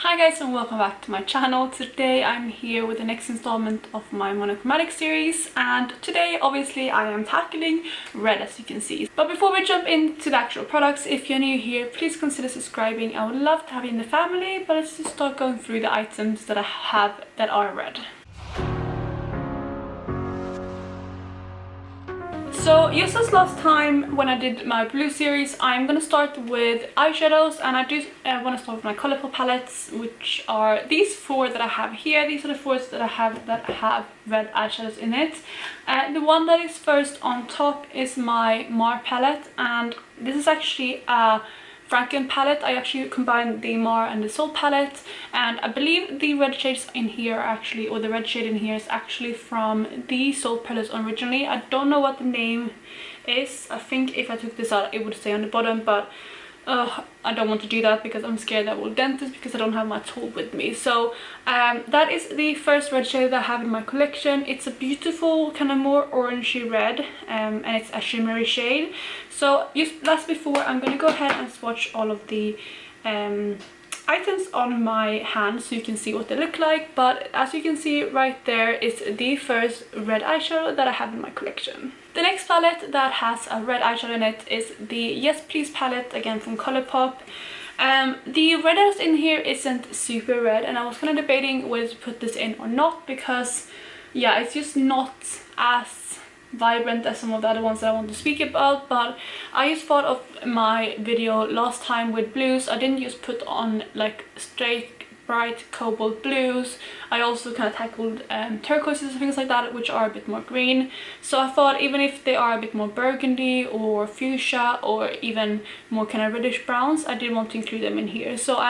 Hi guys, and welcome back to my channel. Today I'm here with the next installment of my Monochromatic series, and today obviously I am tackling red, as you can see. But before we jump into the actual products, if you're new here, please consider subscribing. I would love to have you in the family, but let's just start going through the items that I have that are red. So just as last time when I did my blue series, I'm gonna start with eyeshadows, and I do want to start with my Colourpop palettes, which are these four that I have here. These are the four that I have red eyeshadows in it. The one that is first on top is my Mar palette, and this is actually a Franken palette. I actually combined the Mar and the Soul palette, and I believe the red shades in here actually, or the red shade in here is actually from the Soul palette originally. I don't know what the name is. I think if I took this out it would stay on the bottom, but I don't want to do that because I'm scared that will dent this because I don't have my tool with me. So that is the first red shade that I have in my collection. It's a beautiful kind of more orangey red, and it's a shimmery shade. So just as before, I'm going to go ahead and swatch all of the items on my hand so you can see what they look like. But as you can see right there is the first red eyeshadow that I have in my collection. The next palette that has a red eyeshadow in it is the Yes Please palette, again from Colourpop. The red that's in here isn't super red, and I was kind of debating whether to put this in or not because yeah, it's just not as vibrant as some of the other ones that I want to speak about. But I just thought of my video last time with blues. I didn't just put on like straight bright cobalt blues. I also kind of tackled turquoises and things like that, which are a bit more green. So I thought even if they are a bit more burgundy or fuchsia or even more kind of reddish browns, I did want to include them in here. So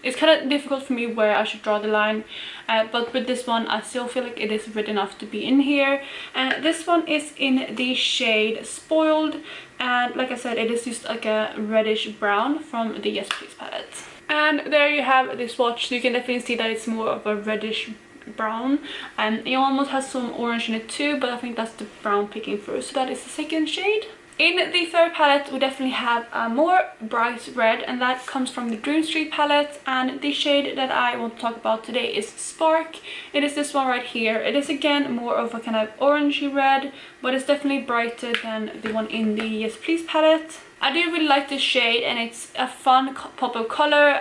it's kind of difficult for me where I should draw the line, but with this one I still feel like it is red enough to be in here. And this one is in the shade Spoiled, and like I said, it is just like a reddish brown from the Yes Please palette. And there you have the swatch. So you can definitely see that it's more of a reddish brown, and it almost has some orange in it too, but I think that's the brown picking through. So that is the second shade. In the third palette we definitely have a more bright red, and that comes from the Dream Street palette, and the shade that I want to talk about today is Spark. It is this one right here. It is again more of a kind of orangey red, but it's definitely brighter than the one in the Yes Please palette. I do really like this shade, and it's a fun pop of color.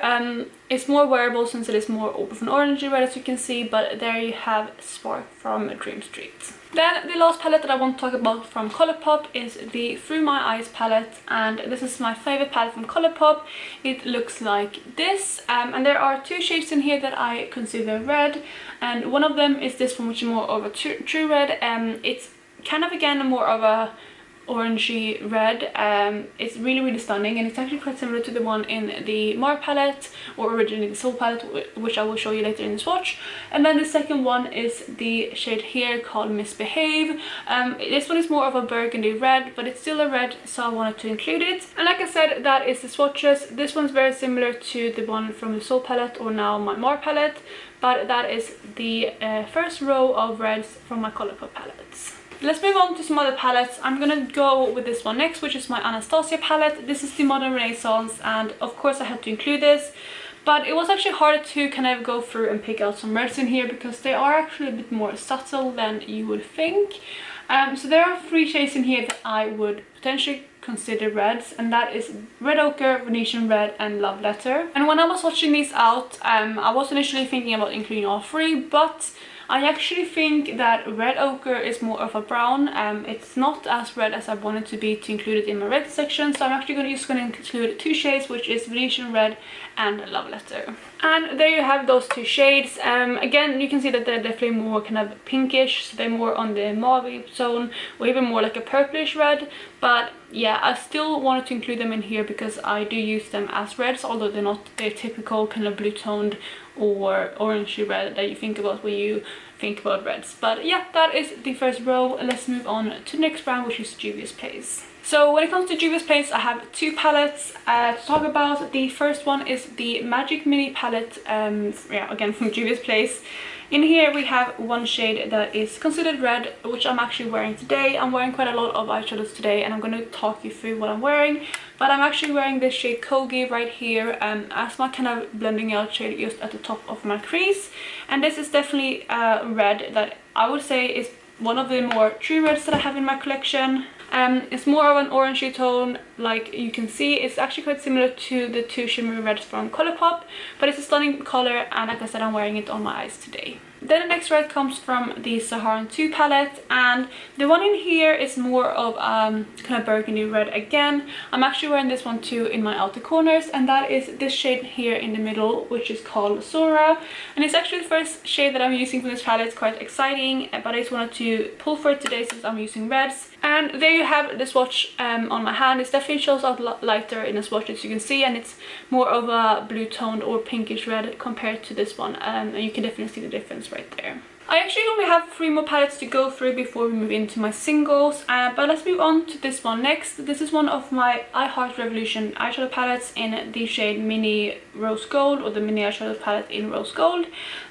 It's more wearable since it is more of an orangey red, as you can see, but there you have Spark from Dream Street. Then the last palette that I want to talk about from Colourpop is the Through My Eyes palette, and this is my favorite palette from Colourpop. It looks like this, and there are two shades in here that I consider red, and one of them is this one, which is more of a true red. It's kind of again more of a orangey red. It's really stunning, and it's actually quite similar to the one in the Mar palette, or originally the Soul palette, which I will show you later in the swatch. And then the second one is the shade here called Misbehave. This one is more of a burgundy red, but it's still a red, so I wanted to include it. And like I said, that is the swatches. This one's very similar to the one from the Soul palette, or now my Mar palette, but that is the first row of reds from my Colourpop palettes. Let's move on to some other palettes. I'm gonna go with this one next, which is my Anastasia palette. This is the Modern Renaissance, and of course I had to include this, but it was actually harder to kind of go through and pick out some reds in here because they are actually a bit more subtle than you would think. So there are three shades in here that I would potentially consider reds, and that is Red Ochre, Venetian Red, and Love Letter. And when I was watching these out, I was initially thinking about including all three, but I actually think that Red Ochre is more of a brown. It's not as red as I wanted to be to include it in my red section, so I'm actually just going to include two shades, which is Venetian Red and Love Letter. And there you have those two shades. Again, you can see that they're definitely more kind of pinkish, so they're more on the mauve zone, or even more like a purplish red. But yeah, I still wanted to include them in here because I do use them as reds, although they're not their typical kind of blue toned or orangey red that you think about when you think about reds. But yeah, that is the first row. Let's move on to the next round, which is Juvia's Place. So when it comes to Juvia's Place, I have two palettes to talk about. The first one is the Magic Mini palette, yeah, again from Juvia's Place. In here we have one shade that is considered red, which I'm actually wearing today. I'm wearing quite a lot of eyeshadows today, and I'm going to talk you through what I'm wearing. But I'm actually wearing this shade Kogi right here as my kind of blending out shade just at the top of my crease. And this is definitely red that I would say is one of the more true reds that I have in my collection. It's more of an orangey tone, like you can see. It's actually quite similar to the two shimmery reds from Colourpop, but it's a stunning color, and like I said, I'm wearing it on my eyes today. Then the next red comes from the Saharan 2 palette, and the one in here is more of kind of burgundy red again. I'm actually wearing this one too in my outer corners, and that is this shade here in the middle, which is called Zora. And it's actually the first shade that I'm using from this palette. It's quite exciting, but I just wanted to pull for it today since I'm using reds. And there you have the swatch on my hand. It definitely shows out lighter in the swatch, as you can see, and it's more of a blue toned or pinkish red compared to this one, and you can definitely see the difference right there. I actually only have 3 more palettes to go through before we move into my singles, but let's move on to this one next. This is one of my I Heart Revolution eyeshadow palettes in the shade Mini Rose Gold, or the Mini Eyeshadow palette in Rose Gold.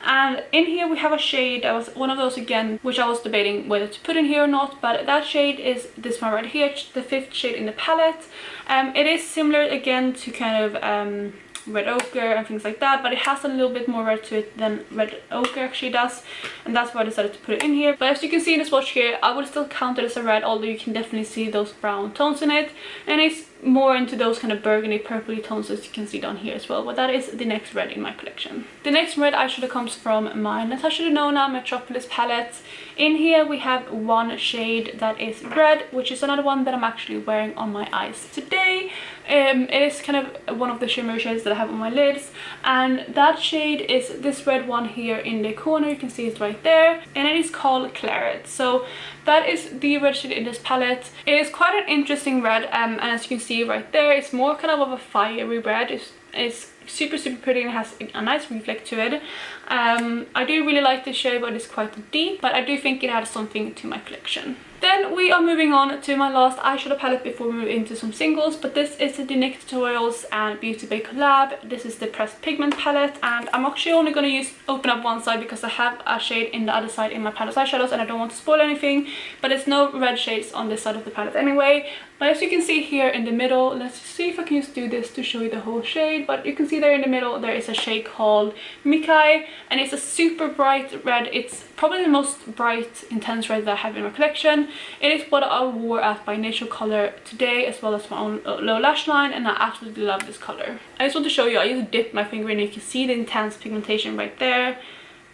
And in here we have a shade that was one of those again, which I was debating whether to put in here or not, but that shade is this one right here, the 5th shade in the palette. It is similar again to kind of red ochre and things like that, but it has a little bit more red to it than red ochre actually does, and that's why I decided to put it in here. But as you can see in the swatch here, I would still count it as a red, although you can definitely see those brown tones in it, and it's more into those kind of burgundy purpley tones, as you can see down here as well. But that is the next red in my collection. The next red eyeshadow comes from my Natasha Denona Metropolis palette. In here we have one shade that is red, which is another one that I'm actually wearing on my eyes today. It is kind of one of the shimmery shades that I have on my lids, and that shade is this red one here in the corner. You can see it right there, and it is called Claret. So that is the red shade in this palette. It is quite an interesting red, and as you can see right there, it's more kind of a fiery red. It's super pretty and has a nice reflect to it. I do really like this shade, but it's quite deep, but I do think it adds something to my collection. Then we are moving on to my last eyeshadow palette before we move into some singles, but this is the NYX Tutorials and Beauty Bay collab. This is the Pressed Pigment palette, and I'm actually only going to open up one side because I have a shade in the other side in my palette eyeshadows, and I don't want to spoil anything, but there's no red shades on this side of the palette anyway. But as you can see here in the middle, let's see if I can just do this to show you the whole shade, but you can see there in the middle there is a shade called Mikai, and it's a super bright red. It's probably the most bright intense red that I have in my collection. It is what I wore at By Nature color today, as well as my own low lash line, and I absolutely love this color. I just want to show you, I just dipped my finger in, you can see the intense pigmentation right there.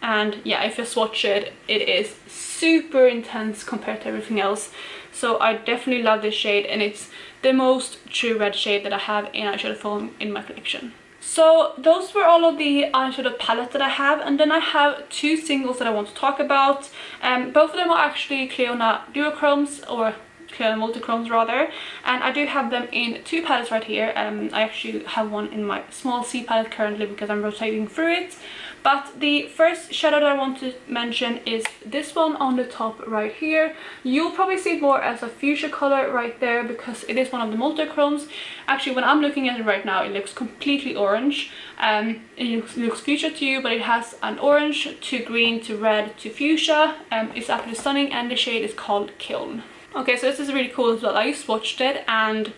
And yeah, if you swatch it, it is super intense compared to everything else. So I definitely love this shade, and it's the most true red shade that I have in eyeshadow foam in my collection. So those were all of the eyeshadow palettes that I have, and then I have 2 singles that I want to talk about. Both of them are actually Cliona duochromes, or Cliona multichromes rather, and I do have them in 2 palettes right here. I actually have one in my small C palette currently because I'm rotating through it. But the first shadow that I want to mention is this one on the top right here. You'll probably see it more as a fuchsia color right there because it is one of the multichromes. Actually, when I'm looking at it right now, it looks completely orange. It looks fuchsia to you, but it has an orange to green to red to fuchsia. It's absolutely stunning, and the shade is called Kiln. Okay, so this is really cool as well. I swatched it, and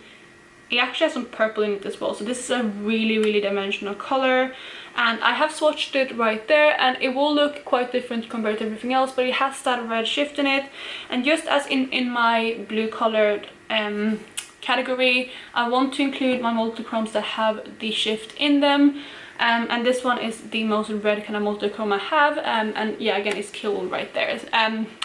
it actually has some purple in it as well. So this is a really dimensional color, and I have swatched it right there, and it will look quite different compared to everything else, but it has that red shift in it. And just as in my blue colored category, I want to include my multichromes that have the shift in them. And this one is the most red kind of multichrome I have, and yeah, again, it's Kiln right there.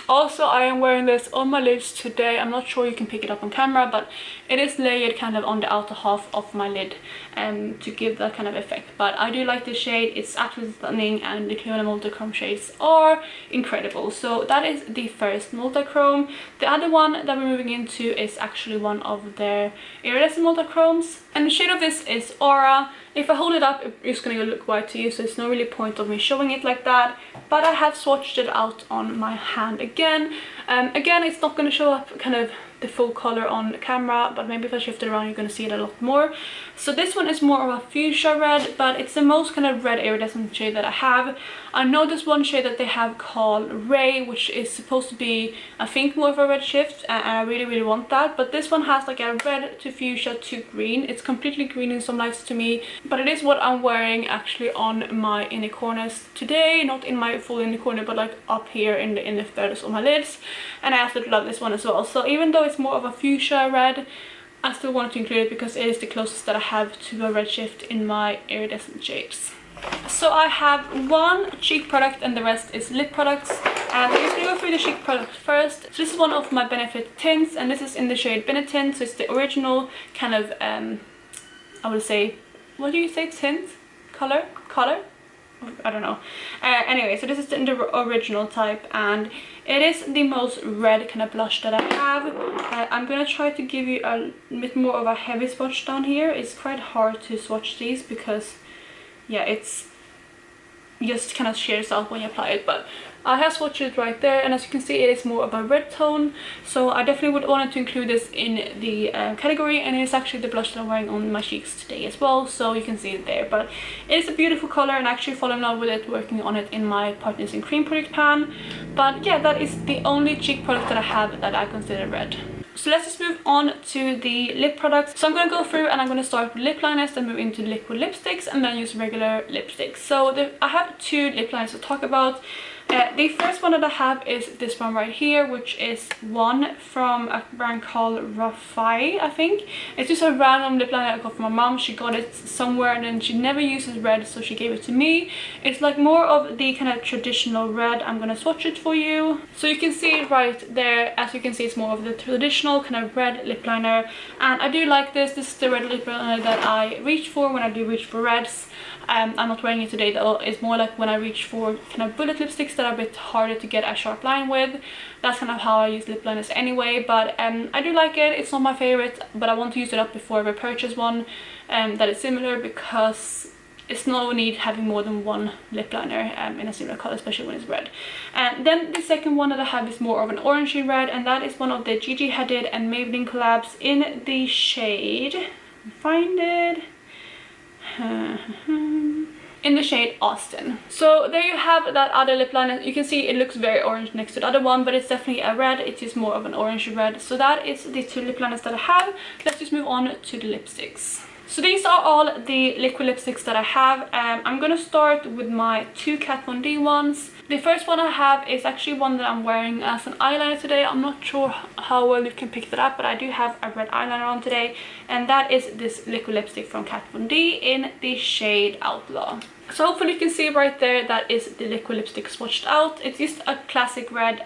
Also, I am wearing this on my lids today. I'm not sure you can pick it up on camera, but it is layered kind of on the outer half of my lid to give that kind of effect. But I do like this shade. It's absolutely stunning, and the Cliona multichrome shades are incredible. So that is the first multichrome. The other one that we're moving into is actually one of their iridescent multichromes, and the shade of this is Aura. If I hold it up, it's going to look white to you, so there's no really point of me showing it like that. But I have swatched it out on my hand again. Again, it's not going to show up kind of the full color on camera, but maybe if I shift it around you're going to see it a lot more. So this one is more of a fuchsia red, but it's the most kind of red iridescent shade that I have. I know there's one shade that they have called Ray, which is supposed to be, I think, more of a red shift, and I really want that. But this one has like a red to fuchsia to green. It's completely green in some lights to me, but it is what I'm wearing actually on my inner corners today. Not in my full inner corner, but like up here in the thirds of my lids. And I absolutely love this one as well. So even though it's more of a fuchsia red, I still wanted to include it because it is the closest that I have to a red shift in my iridescent shades. So I have one cheek product and the rest is lip products, and I'm just going to go through the cheek product first. So this is one of my Benefit tints, and this is in the shade Benetint. So it's the original kind of I would say, what do you say, tint? Color? I don't know. Anyway, so this is the original type, and it is the most red kind of blush that I have. I'm gonna try to give you a bit more of a heavy swatch down here. It's quite hard to swatch these because, yeah, it's just kind of shears out when you apply it, but I have swatched it right there, and as you can see it is more of a red tone, so I definitely would want to include this in the category, and it's actually the blush that I'm wearing on my cheeks today as well, so you can see it there. But it is a beautiful color, and I actually fall in love with it working on it in my Partners in Cream product pan. But yeah, that is the only cheek product that I have that I consider red. So let's just move on to the lip products. So I'm going to go through and I'm going to start with lip liners, then move into liquid lipsticks, and then use regular lipsticks. So I have two lip liners to talk about. The first one that I have is this one right here, which is one from a brand called Lovelies, I think. It's just a random lip liner I got from my mom. She got it somewhere and then she never uses red, so she gave it to me. It's like more of the kind of traditional red. I'm gonna swatch it for you. So you can see it right there. As you can see, it's more of the traditional kind of red lip liner, and I do like this. This is the red lip liner that I reach for when I do reach for reds. I'm not wearing it today though. It's more like when I reach for kind of bullet lipsticks that are a bit harder to get a sharp line with. That's kind of how I use lip liners anyway, but I do like it. It's not my favorite, but I want to use it up before I purchase one that is similar, because it's no need having more than one lip liner in a similar color, especially when it's red. And then the second one that I have is more of an orangey red, and that is one of the Gigi Hadid and Maybelline collabs in the shade, find it, in the shade Austin. So there you have that other lip liner. You can see it looks very orange next to the other one, but it's definitely a red. It is more of an orange red. So that is the two lip liners that I have. Let's just move on to the lipsticks. So these are all the liquid lipsticks that I have. I'm gonna start with my two Kat Von D ones. The first one I have is actually one that I'm wearing as an eyeliner today. I'm not sure how well you can pick that up, but I do have a red eyeliner on today, and that is this liquid lipstick from Kat Von D in the shade Outlaw. So hopefully you can see right there, that is the liquid lipstick swatched out. It's just a classic red.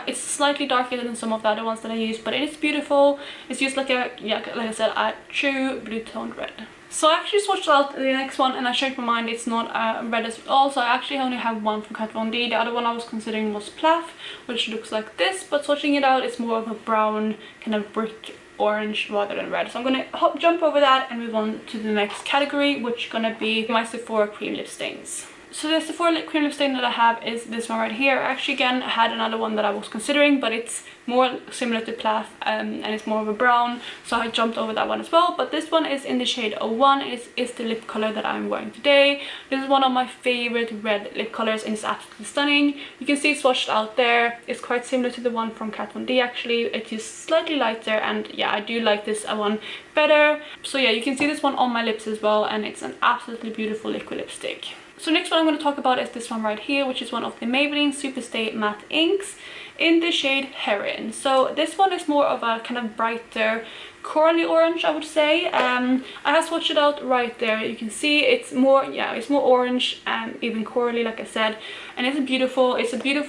It's slightly darker than some of the other ones that I use, but it is beautiful. It's just like a, yeah, like I said, a true blue toned red. So I actually swatched out the next one, and I changed my mind. It's not red at all, so I actually only have one from Kat Von D. The other one I was considering was Plath, which looks like this, but swatching it out, it's more of a brown kind of brick orange rather than red. So I'm gonna jump over that and move on to the next category, which is gonna be my Sephora cream lip stains. So the Sephora cream lip stain that I have is this one right here. I actually again had another one that I was considering, but it's more similar to Plath, and it's more of a brown, so I jumped over that one as well. But this one is in the shade 01. It's the lip color that I'm wearing today. This is one of my favorite red lip colors, and it's absolutely stunning. You can see it's swatched out there. It's quite similar to the one from Kat Von D actually. It is slightly lighter, and yeah, I do like this one better. So yeah, you can see this one on my lips as well, and it's an absolutely beautiful liquid lipstick. So next one I'm going to talk about is this one right here, which is one of the Maybelline Superstay Matte Inks in the shade Heron. So this one is more of a kind of brighter corally orange, I would say. I have swatched it out right there. You can see it's more, yeah, it's more orange and even corally, like I said, and it's a beautiful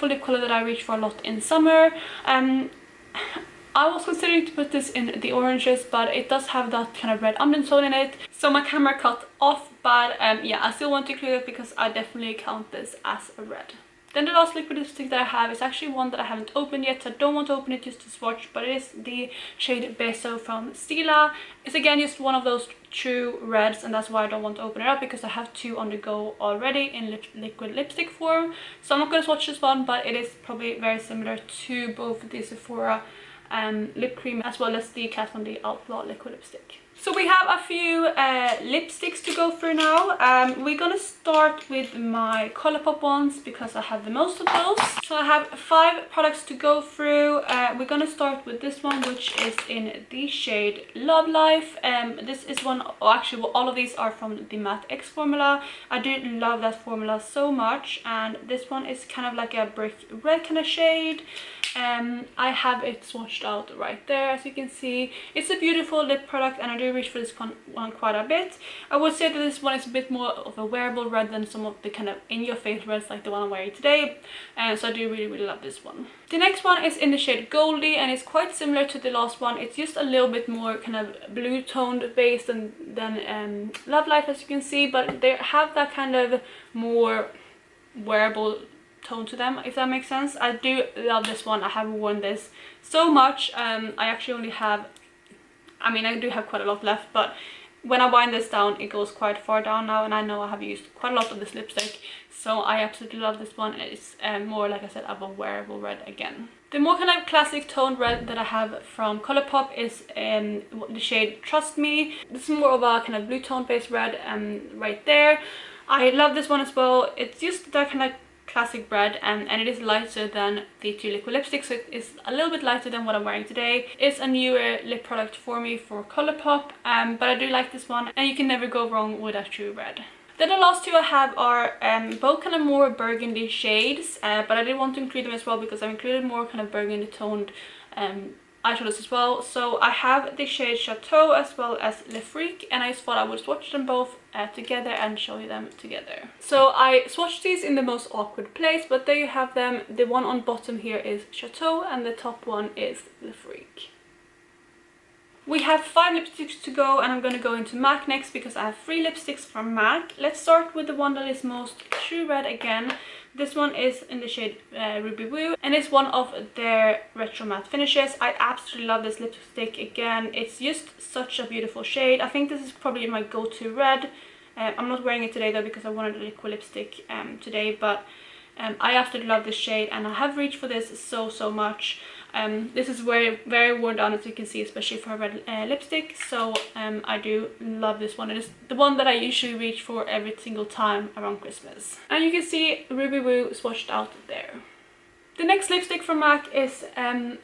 lip color that I reach for a lot in summer. I was considering to put this in the oranges, but it does have that kind of red undertone in it, so my camera cut off, but yeah, I still want to include it because I definitely count this as a red. Then the last liquid lipstick that I have is actually one that I haven't opened yet, so I don't want to open it just to swatch, but it is the shade Beso from Stila. It's again just one of those true reds, and that's why I don't want to open it up, because I have two on the go already in liquid lipstick form. So I'm not going to swatch this one, but it is probably very similar to both the Sephora lip cream, as well as the Kat Von D Outlaw liquid lipstick. So we have a few lipsticks to go through now. We're gonna start with my Colourpop ones because I have the most of those. So I have 5 products to go through. We're gonna start with this one, which is in the shade Love Life. This is one, actually all of these are from the Matte X formula. I do love that formula so much, and this one is kind of like a brick red kind of shade. I have it swatched out right there, as you can see. It's a beautiful lip product, and I do reach for this one quite a bit. I would say that this one is a bit more of a wearable red than some of the kind of in-your-face reds like the one I'm wearing today, and so I do really love this one. The next one is in the shade Goldie, and it's quite similar to the last one. It's just a little bit more kind of blue toned base than Love Life, as you can see, but they have that kind of more wearable tone to them, if that makes sense. I do love this one. I have worn this so much. I actually only have, I do have quite a lot left, but when I wind this down, it goes quite far down now, and I know I have used quite a lot of this lipstick, so I absolutely love this one. It's more, like I said, of a wearable red again. The more kind of classic toned red that I have from Colourpop is the shade Trust Me. This is more of a kind of blue tone based red right there. I love this one as well. It's just that kind of classic red, and it is lighter than the 2 liquid lipsticks, so it is a little bit lighter than what I'm wearing today. It's a newer lip product for me for Colourpop, but I do like this one, and you can never go wrong with a true red. Then the last 2 I have are both kind of more burgundy shades, but I did want to include them as well because I've included more kind of burgundy toned eyeshadows as well. So I have the shade Chateau as well as Le Freak, and I just thought I would swatch them both together and show you them together. So I swatched these in the most awkward place, but there you have them. The one on bottom here is Chateau, and the top one is Le Freak. We have 5 lipsticks to go, and I'm going to go into MAC next because I have 3 lipsticks from MAC. Let's start with the one that is most true red again. This one is in the shade Ruby Woo, and it's one of their retro matte finishes. I absolutely love this lipstick again. It's just such a beautiful shade. I think this is probably my go-to red. I'm not wearing it today though because I wanted a liquid lipstick today, but I absolutely love this shade, and I have reached for this so much. This is very worn down, as you can see, especially for a red lipstick, so I do love this one. It is the one that I usually reach for every single time around Christmas. And you can see Ruby Woo swatched out there. The next lipstick from MAC is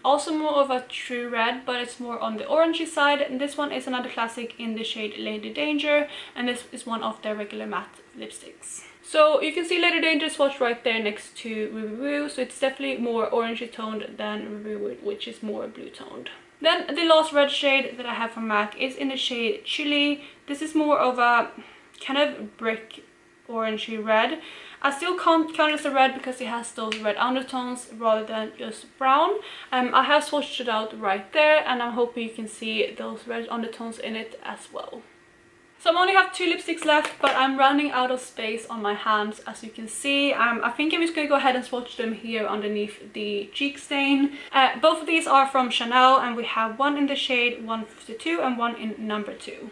also more of a true red, but it's more on the orangey side, and this one is another classic in the shade Lady Danger, and this is one of their regular matte lipsticks. So you can see Lady Danger swatched right there next to Ruby Woo, so it's definitely more orangey toned than Ruby Woo, which is more blue toned. Then the last red shade that I have from MAC is in the shade Chili. This is more of a kind of brick orangey red. I still can't count it as a red because it has those red undertones rather than just brown. I have swatched it out right there, and I'm hoping you can see those red undertones in it as well. So I only have 2 lipsticks left, but I'm running out of space on my hands, as you can see. I think I'm just going to go ahead and swatch them here underneath the cheek stain. Both of these are from Chanel, and we have one in the shade 152 and one in number 2.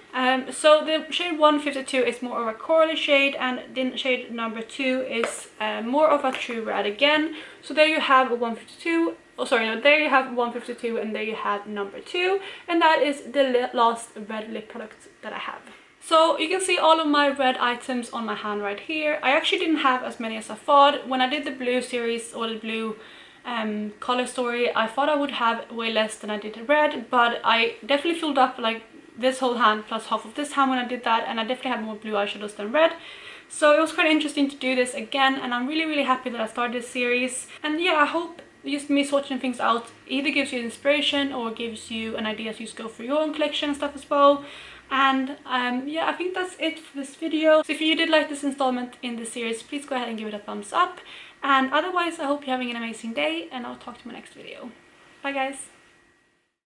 So the shade 152 is more of a corally shade, and the shade number 2 is more of a true red again. So there you have 152. Oh, sorry, no, there you have 152, and there you have number 2, and that is the last red lip product that I have. So you can see all of my red items on my hand right here. I actually didn't have as many as I thought. When I did the blue series, or the blue color story, I thought I would have way less than I did the red, but I definitely filled up like this whole hand plus half of this hand when I did that, and I definitely had more blue eyeshadows than red. So it was quite interesting to do this again, and I'm really happy that I started this series. And yeah, I hope just me swatching things out either gives you inspiration or gives you an idea to just go for your own collection and stuff as well. And yeah, I think that's it for this video. So if you did like this installment in this series, please go ahead and give it a thumbs up. And otherwise, I hope you're having an amazing day, and I'll talk to you in my next video. Bye guys!